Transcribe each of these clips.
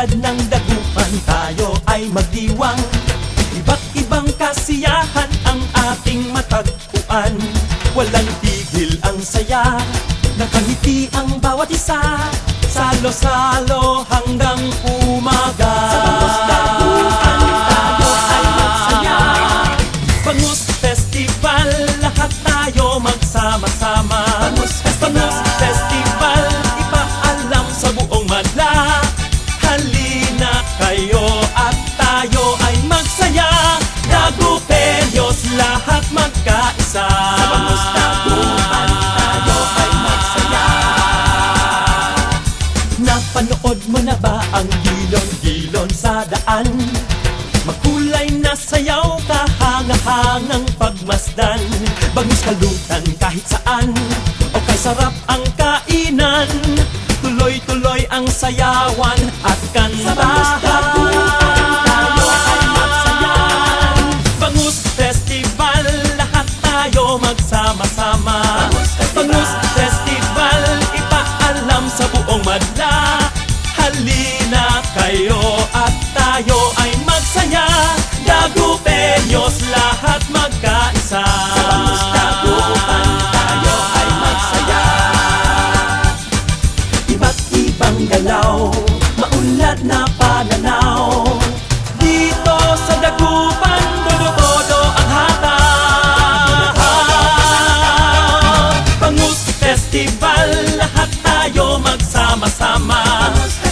Maunlad ng dagupan, tayo ay magdiwang. Iba't ibang kasiyahan ang ating matagpuan. Walang tigil ang saya, nakangiti ang bawat isa. Salo-salo hanggang umaga. Sa Bangus Dagupan, tayo ay magsaya. Bangus Festival, lahat tayo magsama-sama. Bangus Festival, ipaalam sa buong madla. Halina kayo at tayo ay magsaya. Dagupenyos, lahat magkaisa. Sa Bangus Dagupan, tayo ay magsaya. Napanood mo na ba ang gilon-gilon sa daan? Makulay na sayaw, kahanga-hangang pagmasdan. Bangus kalutan kahit saan, o kay sarap ang kainan. Tuloy-tuloy ang sayawan at kantahan. Sa Bangus Dagupan, tayo ay magsaya. Bangus Festival, lahat tayo magsama-sama. Bangus Festival, ipaalam sa buong madla. Halina kayo at tayo ay magsaya. Dagupenyos, lahat magkaisa. Sa Bangus Dagupan, tayo ay magsaya. Iba't ibang galaw, maunlad na pananaw. Dito sa Dagupan, todo-todo ang hataw. Bangus Festival, lahat tayo magsama-sama.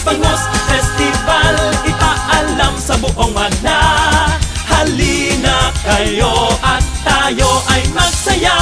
Bangus Festival, ipaalam sa buong madla. Halina kayo at tayo ay magsaya.